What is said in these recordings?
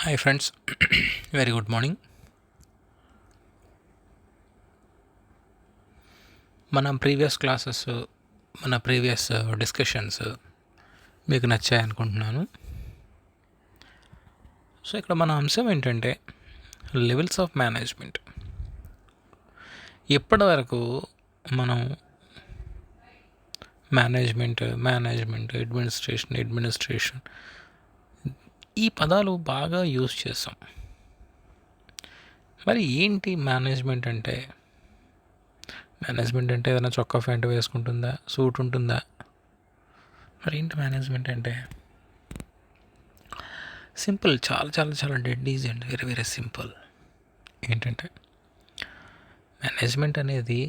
Hi friends, very good morning. మన previous classes మన previous discussions మీకు నచ్చాయి అనుకుంటున్నాను. సో ఇక్కడ మన అంశం ఏంటంటే లెవెల్స్ ఆఫ్ మేనేజ్మెంట్. ఇప్పటి వరకు మనం మేనేజ్మెంట్ అడ్మినిస్ట్రేషన్ ఈ పదాలు బాగా యూజ్ చేసాం. మరి ఏంటి మేనేజ్మెంట్ అంటే? మేనేజ్మెంట్ అంటే ఏదైనా చొక్కా ప్యాంట్ వేసుకుంటుందా, సూట్ ఉంటుందా? మరి ఏంటి మేనేజ్మెంట్ అంటే? సింపుల్, చాలా చాలా చాలా dead easy and very very simple. ఏంటంటే మేనేజ్మెంట్ అనేది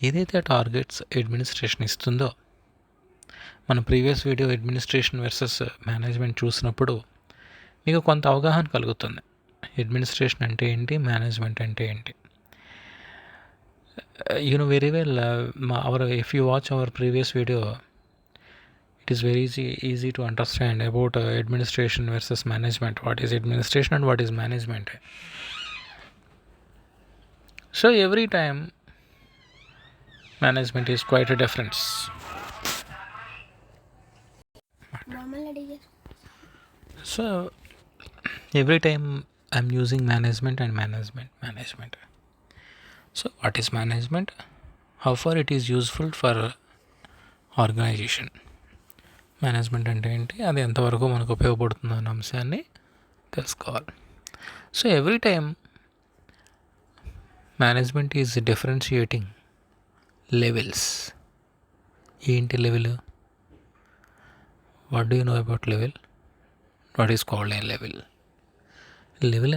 ఏదైతే టార్గెట్స్ అడ్మినిస్ట్రేషన్ ఇస్తుందో, మన previous video administration versus management చూసినప్పుడు మీకు కొంత అవగాహన కలుగుతుంది. అడ్మినిస్ట్రేషన్ అంటే ఏంటి, మేనేజ్మెంట్ అంటే ఏంటి. You know very well, if you watch our previous video, it is very easy to understand about administration versus management. What is administration and what is management? So every time management is quite a difference. So every time I'm using management and management. So what is management? How far it is useful for organisation? Management అంటే ఏంటి, అది ఎంతవరకు మనకు ఉపయోగపడుతుందో అనే అంశాన్ని తెలుసుకోవాలి. So every time management is differentiating levels. ఏంటి level? What do you know about level? What is called a level? Level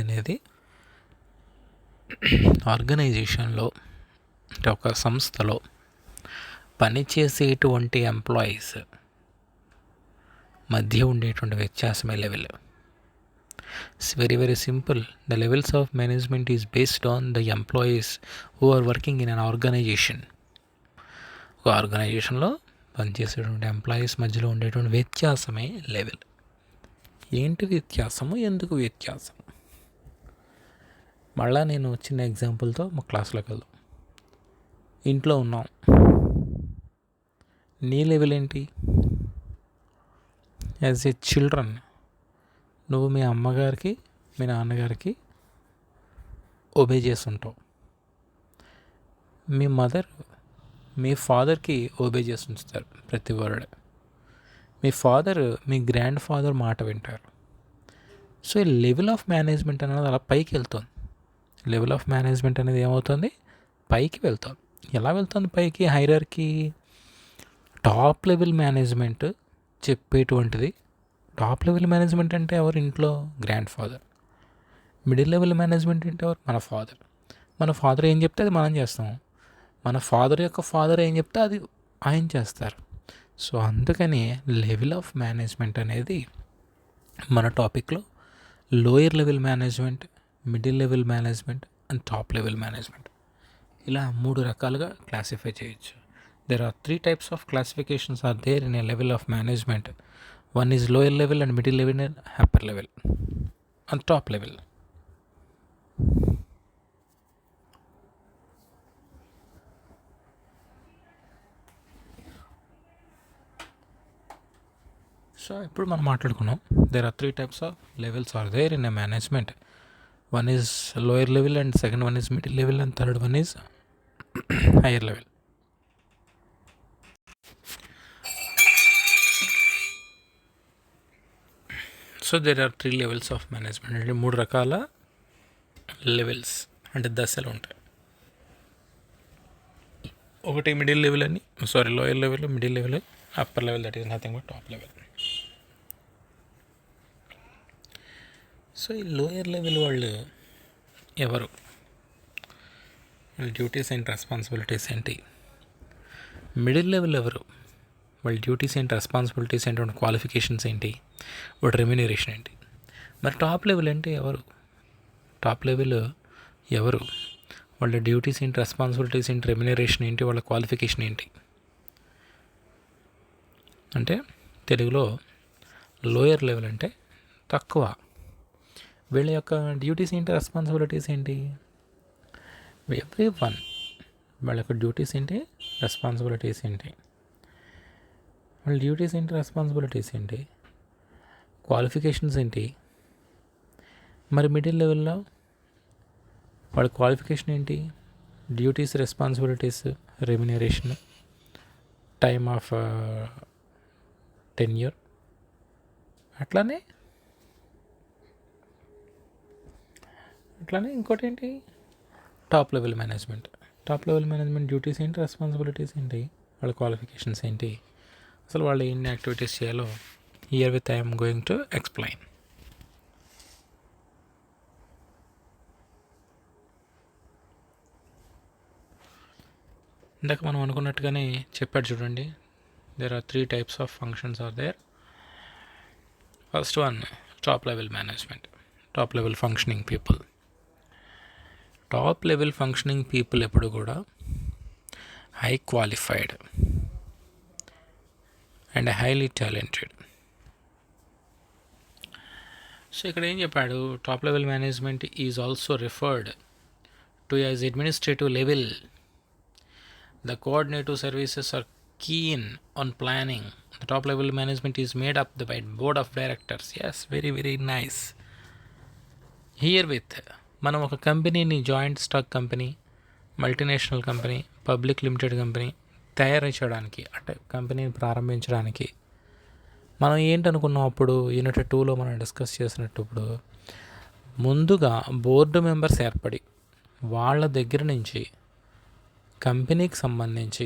అనేది ఆర్గనైజేషన్లో అంటే ఒక సంస్థలో పనిచేసేటువంటి ఎంప్లాయీస్ మధ్య ఉండేటువంటి వ్యత్యాసమే level. It's very very simple. The levels of management is based on the employees who are working in an organization. ఒక ఆర్గనైజేషన్లో పనిచేసేటువంటి ఎంప్లాయీస్ మధ్యలో ఉండేటువంటి వ్యత్యాసమే లెవెల్. ఏంటి వ్యత్యాసము, ఎందుకు వ్యత్యాసం? మళ్ళా నేను చిన్న ఎగ్జాంపుల్తో మా క్లాస్లోకి వెళ్దాం. ఇంట్లో ఉన్నాం, నీ లెవెల్ ఏంటి? యాజ్ ఏ చిల్డ్రన్ నువ్వు మీ అమ్మగారికి మీ నాన్నగారికి ఒబే చేస్తుంటావు. మీ మదర్ మీ ఫాదర్కి ఒబే చేసి ఉంచుతారు ప్రతి వర్డ్. మీ ఫాదర్ మీ గ్రాండ్ ఫాదర్ మాట వింటారు. సో ఈ లెవెల్ ఆఫ్ మేనేజ్మెంట్ అనేది అలా పైకి వెళ్తుంది. లెవెల్ ఆఫ్ మేనేజ్మెంట్ అనేది ఏమవుతుంది? పైకి వెళ్తుంది. ఎలా వెళ్తుంది పైకి? హైరార్కీ. టాప్ లెవెల్ మేనేజ్మెంట్ చెప్పేటువంటిది. టాప్ లెవెల్ మేనేజ్మెంట్ అంటే ఎవరు? ఇంట్లో grandfather. Middle level management అంటే ఎవరు? మన ఫాదర్. మన ఫాదర్ ఏం చెప్తే అది మనం చేస్తాం. మన ఫాదర్ యొక్క ఫాదర్ ఏం చెప్తే అది ఆయన చేస్తారు. సో అందుకని లెవెల్ ఆఫ్ మేనేజ్మెంట్ అనేది మన టాపిక్లో lower level management, middle level management and top level management ఇలా 3 రకాలుగా క్లాసిఫై చేయొచ్చు. There are 3 types of classifications are there in a level of management. One is lower level and middle level and upper level and top level. So ఇప్పుడు మనం మాట్లాడుకున్నాం. There are 3 types of levels are there in a management. One is lower level and second one is middle level and third one is higher level. So there are 3 levels of management. అంటే 3 రకాల levels అంటే దశలు ఉంటాయి. ఒకటి middle level అని, lower level, middle level, upper level, that is nothing but top level. So ఈ lower level వాళ్ళు ఎవరు? వాళ్ళ డ్యూటీస్ అండ్ రెస్పాన్సిబిలిటీస్ ఏంటి? మిడిల్ లెవెల్ ఎవరు? వాళ్ళ డ్యూటీస్ ఏంటి, రెస్పాన్సిబిలిటీస్ ఏంటి, వాళ్ళ క్వాలిఫికేషన్స్ ఏంటి, వాళ్ళ రెమ్యునరేషన్ ఏంటి? మరి టాప్ లెవెల్ అంటే ఎవరు? టాప్ లెవెల్ ఎవరు? వాళ్ళ డ్యూటీస్ ఏంటి, రెస్పాన్సిబిలిటీస్ ఏంటి, రెమ్యునరేషన్ ఏంటి, వాళ్ళ క్వాలిఫికేషన్ ఏంటి. అంటే తెలుగులో లోయర్ లెవెల్ అంటే తక్కువ. వీళ్ళ యొక్క డ్యూటీస్ ఏంటి, రెస్పాన్సిబిలిటీస్ ఏంటి, ఎవ్రీ వన్ వాళ్ళ యొక్క డ్యూటీస్ ఏంటి, రెస్పాన్సిబిలిటీస్ ఏంటి, వాళ్ళ డ్యూటీస్ ఏంటి, రెస్పాన్సిబిలిటీస్ ఏంటి, క్వాలిఫికేషన్స్ ఏంటి. మరి మిడిల్ లెవెల్లో వాళ్ళ క్వాలిఫికేషన్ ఏంటి, duties, responsibilities, remuneration, time of tenure. అట్లానే ఇంకోటి ఏంటి, top level management. Top level management duties ఏంటి, రెస్పాన్సిబిలిటీస్ ఏంటి, వాళ్ళ క్వాలిఫికేషన్స్ ఏంటి, అసలు వాళ్ళు ఎన్ని యాక్టివిటీస్ చేయాలో herewith I'm going to explain. ఇందాక మనం అనుకున్నట్టుగానే చెప్పాడు చూడండి, there are 3 types of functions are there. First one, top level management, top level functioning people. Top level functioning people ఎప్పుడు కూడా high qualified and highly talented. So ఇక్కడ ఏం చెప్పాడు, top level management is also referred to as administrative level. The coordinative services are keen on planning. The top level management is made up by board of directors. Yes, very very nice. Herewith మనం ఒక కంపెనీని joint stock company, multinational company, public limited company తయారు చేయడానికి, అంటే కంపెనీని ప్రారంభించడానికి మనం ఏంటనుకున్నాం అప్పుడు యూనిట్ 2లో మనం డిస్కస్ చేసినప్పుడు, ముందుగా బోర్డు మెంబర్స్ ఏర్పడి వాళ్ళ దగ్గర నుంచి కంపెనీకి సంబంధించి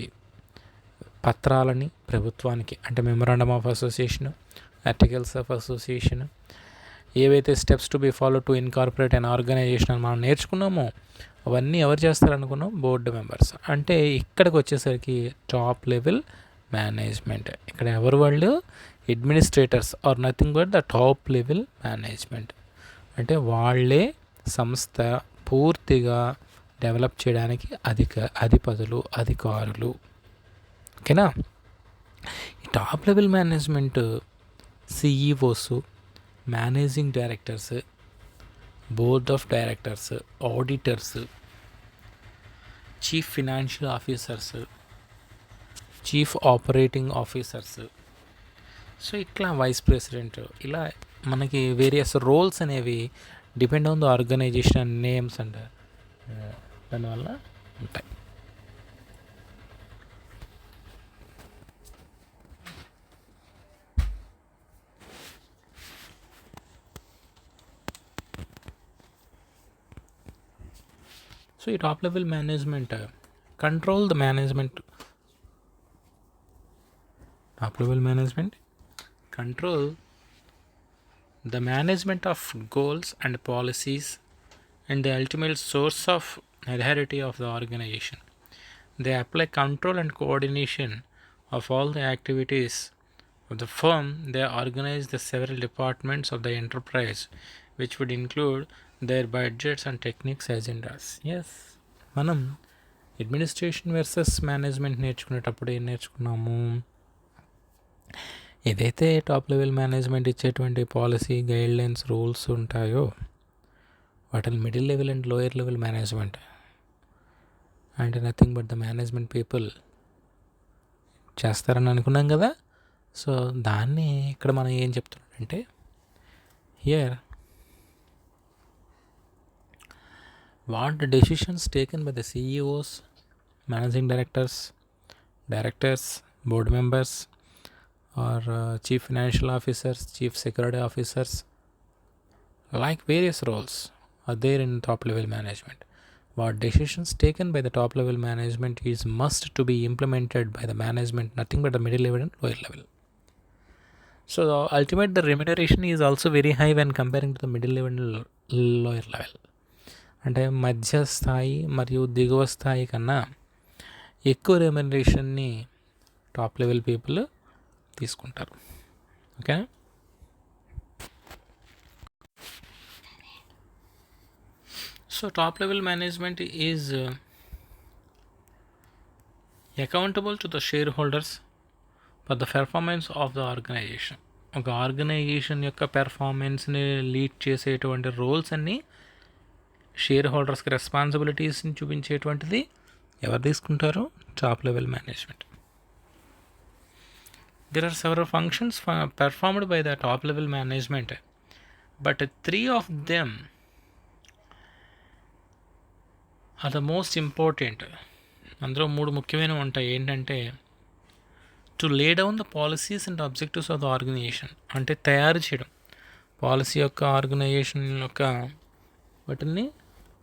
పత్రాలని ప్రభుత్వానికి, అంటే memorandum of association, articles of association, ఏవైతే steps to be follow to incorporate and organisation అని మనం నేర్చుకున్నామో అవన్నీ ఎవరు చేస్తారనుకున్నాం, బోర్డు మెంబర్స్. అంటే ఇక్కడికి వచ్చేసరికి టాప్ లెవెల్ మేనేజ్మెంట్. ఇక్కడ ఎవరు వాళ్ళు, administrators are nothing but the top level management. అంటే వాళ్ళే సంస్థ పూర్తిగా డెవలప్ చేయడానికి అధిపతులు, అధికారులు. ఓకేనా. ఈ top level management CEOs, managing directors, board of directors, auditors, chief financial officers, chief operating officers, so ఇట్లా వైస్ ప్రెసిడెంట్, ఇలా మనకి వేరియస్ రోల్స్ అనేవి depend on the organization names and దానివల్ల ఉంటాయి. సో ఈ top level management control the management, top level management control the management of goals and policies and the ultimate source of authority of the organization. They apply control and coordination of all the activities of the firm. They organize the several departments of the enterprise, which would include their budgets and techniques agendas. Yes, మనం administration versus management నేర్చుకునేటప్పుడు ఏం నేర్చుకున్నాము, ఏదైతే top level management ఇచ్చేటువంటి policy, guidelines, rules ఉంటాయో వాటిని middle level and lower level management అంటే nothing but the management people చేస్తారని అనుకున్నాం కదా. సో దాన్ని ఇక్కడ మనం ఏం చెప్తున్నాడంటే, here what the decisions taken by the CEOs, managing directors, board members or chief financial officers, chief security officers, like various roles are there in top level management. What decisions taken by the top level management is must to be implemented by the management, nothing but the middle level and lower level. So ultimately the remuneration is also very high when comparing to the middle level and lower level. అంటే మధ్య స్థాయి మరియు దిగువ స్థాయి కన్నా ఎక్కువ రెమ్యునరేషన్ని top level people తీసుకుంటారు. Okay. So top level management is accountable to the shareholders for the performance of the organization. ఒక ఆర్గనైజేషన్ యొక్క పెర్ఫార్మెన్స్ని లీడ్ చేసేటువంటి రోల్స్ అన్నీ షేర్ హోల్డర్స్కి రెస్పాన్సిబిలిటీస్ని చూపించేటువంటిది ఎవరు తీసుకుంటారు? Top level management. There are several functions performed by the top level management, but three of them are the most important. అందులో మూడు ముఖ్యమైనవి ఉంటాయి. ఏంటంటే to lay down the policies and objectives of the organization, అంటే తయారు చేయడం, policy యొక్క organisation యొక్క వాటిని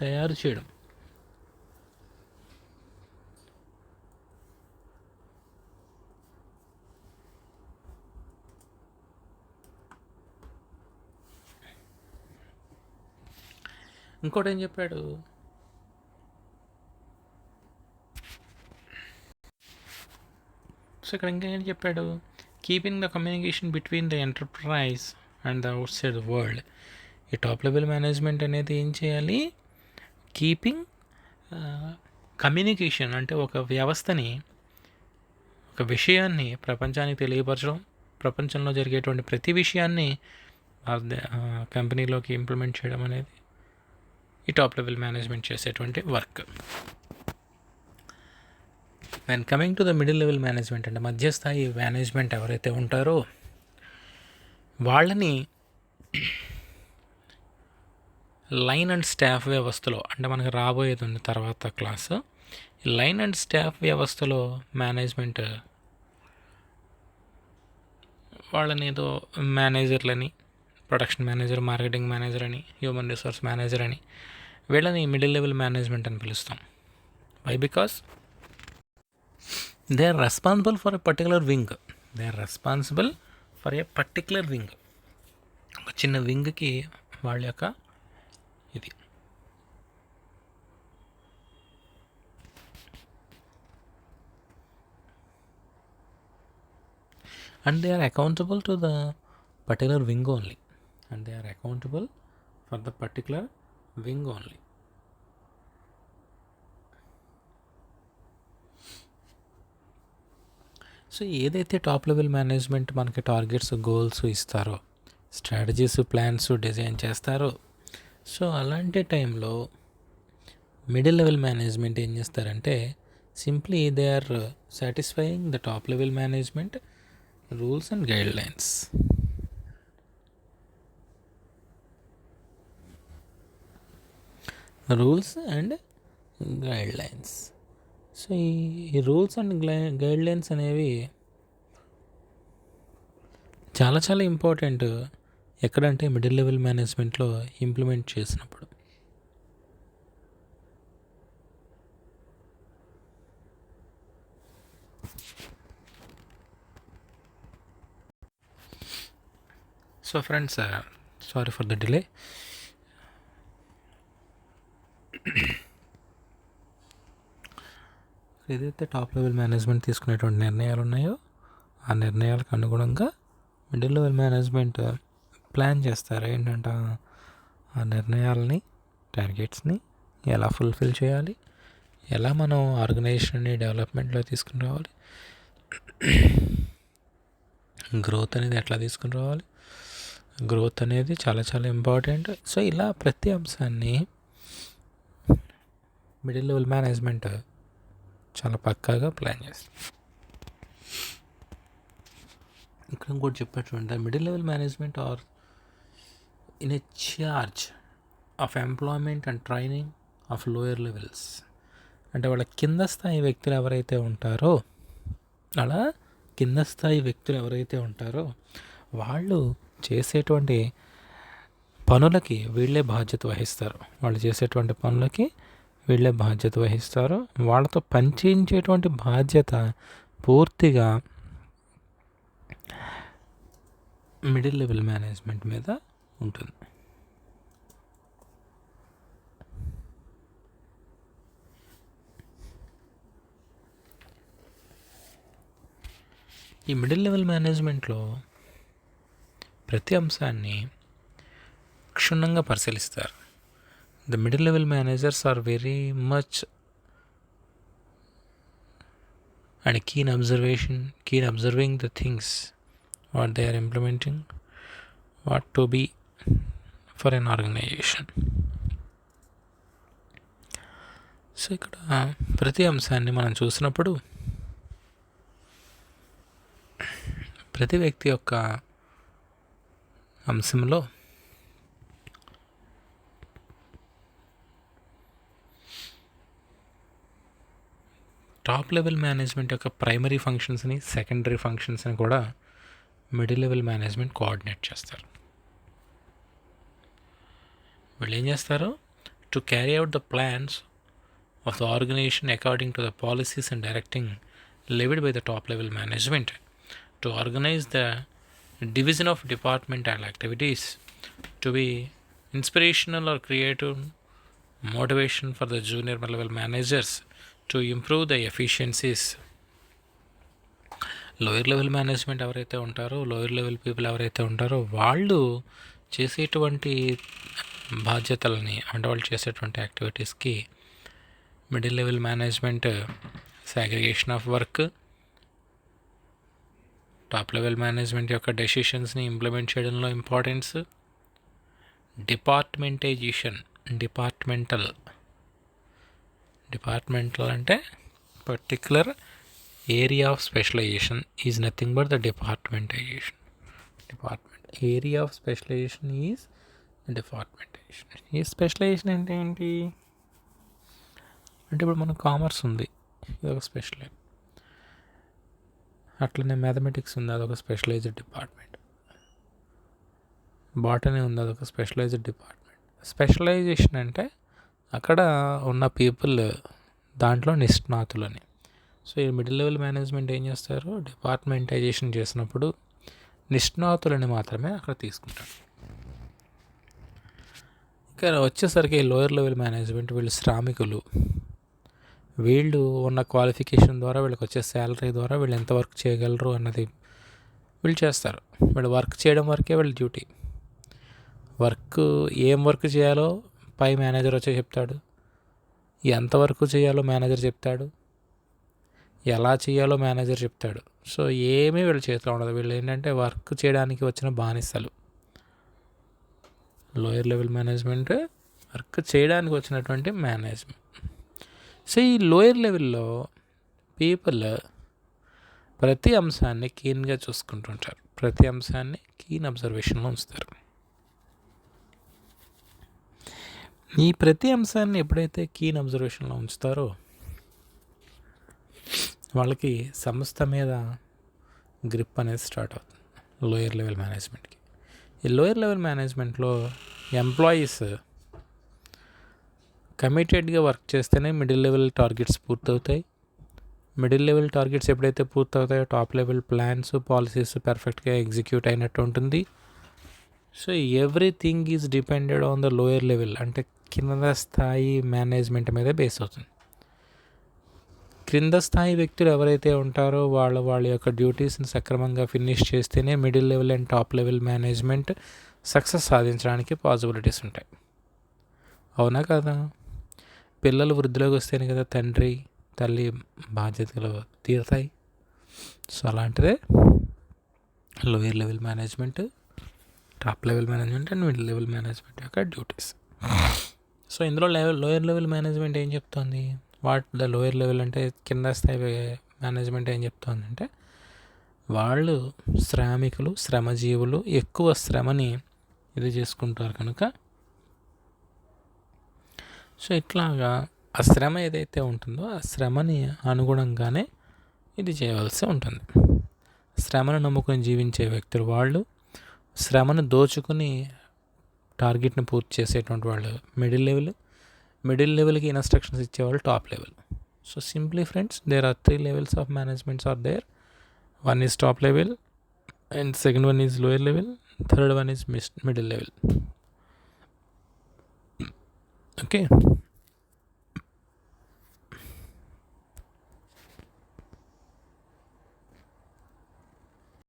తయారు చేయడం. ఇంకోటి ఏం చెప్పాడు? సో ఇక్కడ ఇంకా ఏం చెప్పాడు? Keeping the communication between the enterprise and the out side world. ఈ టాప్ లెవెల్ మేనేజ్మెంట్ అనేది ఏం చేయాలి? కీపింగ్ కమ్యూనికేషన్, అంటే ఒక వ్యవస్థని, ఒక విషయాన్ని ప్రపంచానికి తెలియపరచడం, ప్రపంచంలో జరిగేటువంటి ప్రతి విషయాన్ని కంపెనీలోకి ఇంప్లిమెంట్ చేయడం అనేది ఈ టాప్ లెవెల్ మేనేజ్మెంట్ చేసేటువంటి work. When coming to the middle level management, అంటే మధ్యస్థాయి మేనేజ్మెంట్ ఎవరైతే ఉంటారో వాళ్ళని లైన్ అండ్ స్టాఫ్ వ్యవస్థలో, అంటే మనకు రాబోయేది ఉంది తర్వాత క్లాసు, లైన్ అండ్ స్టాఫ్ వ్యవస్థలో మేనేజ్మెంట్ వాళ్ళని ఏదో మేనేజర్లని, ప్రొడక్షన్ మేనేజర్, మార్కెటింగ్ మేనేజర్ అని, హ్యూమన్ రిసోర్స్ మేనేజర్ అని, వీళ్ళని మిడిల్ లెవెల్ మేనేజ్మెంట్ అని పిలుస్తాం. Why? Because they are responsible for a particular wing. They are responsible for a particular wing. ఒక చిన్న వింగ్కి వాళ్ళ యొక్క ఇది. And they are accountable to the particular wing only. And they are accountable for the particular wing only. So ఏదైతే top level management మనకి targets, goals ఇస్తారో, strategies, plans design చేస్తారో, సో అలాంటి టైంలో మిడిల్ లెవెల్ మేనేజ్మెంట్ ఏం చేస్తారంటే simply they are satisfying the top level management rules and guidelines. Rules and guidelines. So ఈ rules and guidelines అనేవి చాలా చాలా ఇంపార్టెంట్. ఎక్కడంటే మిడిల్ లెవెల్ మేనేజ్మెంట్లో ఇంప్లిమెంట్ చేసినప్పుడు. So friends, sorry for the delay. ఏదైతే top level management తీసుకునేటువంటి నిర్ణయాలు ఉన్నాయో ఆ నిర్ణయాలకు అనుగుణంగా మిడిల్ లెవెల్ మేనేజ్మెంట్ ప్లాన్ చేస్తారు. ఏంటంటే ఆ నిర్ణయాలని, టార్గెట్స్ని ఎలా ఫుల్ఫిల్ చేయాలి, ఎలా మనం ఆర్గనైజేషన్ని డెవలప్మెంట్లో తీసుకుని రావాలి, గ్రోత్ అనేది ఎట్లా తీసుకుని రావాలి. గ్రోత్ అనేది చాలా చాలా ఇంపార్టెంట్. సో ఇలా ప్రతి అంశాన్ని మిడిల్ లెవెల్ మేనేజ్మెంట్ చాలా పక్కాగా ప్లాన్ చేస్తుంది. ఇక్కడ ఇంకోటి చెప్పేటువంటి middle level management or in a charge of employment and training of lower levels. అంటే వాళ్ళ కింద స్థాయి వ్యక్తులు ఎవరైతే ఉంటారో, అలా కింద స్థాయి వ్యక్తులు ఎవరైతే ఉంటారో వాళ్ళు చేసేటువంటి పనులకి వీళ్ళే బాధ్యత వహిస్తారు. వాళ్ళు చేసేటువంటి పనులకి వీళ్ళే బాధ్యత వహిస్తారు. వాళ్ళతో పనిచేయించేటువంటి బాధ్యత పూర్తిగా మిడిల్ లెవెల్ మేనేజ్మెంట్ మీద ఉంటుంది. ఈ మిడిల్ లెవెల్ మేనేజ్మెంట్లో ప్రతి అంశాన్ని క్షుణ్ణంగా పరిశీలిస్తారు. The middle level managers are very much and keen observing the things what they are implementing, what to be for an organization. So ఇక్కడ ప్రతి అంశాన్ని మనం చూసినప్పుడు ప్రతి వ్యక్తి యొక్క అంశంలో టాప్ లెవెల్ మేనేజ్మెంట్ యొక్క ప్రైమరీ ఫంక్షన్స్ని, సెకండరీ ఫంక్షన్స్ని కూడా మిడిల్ లెవెల్ మేనేజ్మెంట్ కోఆర్డినేట్ చేస్తారు. వీళ్ళు ఏం చేస్తారు? To carry out the plans of the organization according to the policies and directing levied by the top level management, to organize the division of departmental activities, to be inspirational or creative motivation for the junior level managers, to improve the efficiencies. Lower level management ఎవరైతే ఉంటారో, lower level people ఎవరైతే ఉంటారో వాళ్ళు చేసేటువంటి బాధ్యతలని అంటే వాళ్ళు చేసేటువంటి యాక్టివిటీస్కి middle level management segregation of work, top level management యొక్క డెసిషన్స్ని ఇంప్లిమెంట్ చేయడంలో ఇంపార్టెన్స్, డిపార్ట్మెంటైజేషన్, డిపార్ట్మెంటల్ అంటే particular area of specialisation is nothing but the departmentalisation. Area of specialisation is departmentalisation. ఈ స్పెషలైజేషన్ అంటే ఏంటి అంటే ఇప్పుడు మనకు కామర్స్ ఉంది, ఇదొక స్పెషలైజ్. అట్లనే మ్యాథమెటిక్స్ ఉంది, అదొక స్పెషలైజ్డ్ డిపార్ట్మెంట్. బాటనీ ఉంది, అదొక స్పెషలైజ్డ్ డిపార్ట్మెంట్. స్పెషలైజేషన్ అంటే అక్కడ ఉన్న పీపుల్ దాంట్లో నిష్ణాతులని. సో ఈ మిడిల్ లెవెల్ మేనేజ్మెంట్ ఏం చేస్తారు? డిపార్ట్మెంటైజేషన్ చేసినప్పుడు నిష్ణాతులని మాత్రమే అక్కడ తీసుకుంటారు. ఇక్కడ వచ్చేసరికి లోయర్ లెవెల్ మేనేజ్మెంట్ వీళ్ళు శ్రామికులు. వీళ్ళు ఉన్న క్వాలిఫికేషన్ ద్వారా, వీళ్ళకి వచ్చే శాలరీ ద్వారా వీళ్ళు ఎంత వర్క్ చేయగలరు అన్నది వీళ్ళు చేస్తారు. వీళ్ళు వర్క్ చేయడం వరకే వీళ్ళ డ్యూటీ. ఏం వర్క్ చేయాలో పై మేనేజర్ వచ్చి చెప్తాడు, ఎంత వర్క్ చేయాలో మేనేజర్ చెప్తాడు, ఎలా చేయాలో మేనేజర్ చెప్తాడు. సో ఏమీ వీళ్ళ చేతిలో ఉండదు. వీళ్ళు ఏంటంటే వర్క్ చేయడానికి వచ్చిన బానిసలు. లోయర్ లెవెల్ మేనేజ్మెంట్ వర్క్ చేయడానికి వచ్చినటువంటి మేనేజ్మెంట్. సో ఈ లోయర్ లెవెల్లో పీపుల్ ప్రతి అంశాన్ని కీన్గా చూసుకుంటుంటారు, ప్రతి అంశాన్ని కీన్ అబ్జర్వేషన్లో ఉంచుతారు. ఈ ప్రతి అంశాన్ని ఎప్పుడైతే కీన్ అబ్జర్వేషన్లో ఉంచుతారో వాళ్ళకి సంస్థ మీద గ్రిప్ అనేది స్టార్ట్ అవుతుంది లోయర్ లెవెల్ మేనేజ్మెంట్కి. ఈ లోయర్ లెవెల్ మేనేజ్మెంట్లో ఎంప్లాయీస్ కమిటెడ్గా వర్క్ చేస్తేనే మిడిల్ లెవెల్ టార్గెట్స్ పూర్తవుతాయి. మిడిల్ లెవెల్ టార్గెట్స్ ఎప్పుడైతే పూర్తవుతాయో టాప్ లెవెల్ ప్లాన్స్, పాలసీస్ పర్ఫెక్ట్గా ఎగ్జిక్యూట్ అయినట్టు ఉంటుంది. So everything is depended on the lower level, అంటే కింద స్థాయి మేనేజ్మెంట్ మీద బేస్ అవుతుంది. క్రింద స్థాయి వ్యక్తులు ఎవరైతే ఉంటారో వాళ్ళ యొక్క డ్యూటీస్ని సక్రమంగా ఫినిష్ చేస్తేనే middle level and top level management success సాధించడానికి పాసిబిలిటీస్ ఉంటాయి. అవునా కదా? పిల్లలు వృద్ధిలోకి వస్తేనే కదా తండ్రి తల్లి బాధ్యతలు తీరుతాయి. సో అలాంటిదే lower level management, top level management and middle level management యొక్క డ్యూటీస్. సో ఇందులో లోయర్ లెవెల్ మేనేజ్మెంట్ ఏం చెప్తుంది? ద లోయర్ లెవెల్ అంటే కింద స్థాయి మేనేజ్మెంట్ ఏం చెప్తుంది అంటే వాళ్ళు శ్రామికులు, శ్రమజీవులు, ఎక్కువ శ్రమని ఇది చేసుకుంటారు కనుక సో ఇట్లాగా ఆ శ్రమ ఏదైతే ఉంటుందో ఆ శ్రమని అనుగుణంగానే ఇది చేయవలసి ఉంటుంది. శ్రమను నమ్ముకొని జీవించే వ్యక్తులు వాళ్ళు, శ్రమను దోచుకుని టార్గెట్ని పూర్తి చేసేటువంటి వాళ్ళు మిడిల్ లెవెల్కి ఇన్స్ట్రక్షన్స్ ఇచ్చేవాళ్ళు top level. So simply friends, there are 3 levels of managements are there. One is top level and second one is lower level, third one is middle level. Okay.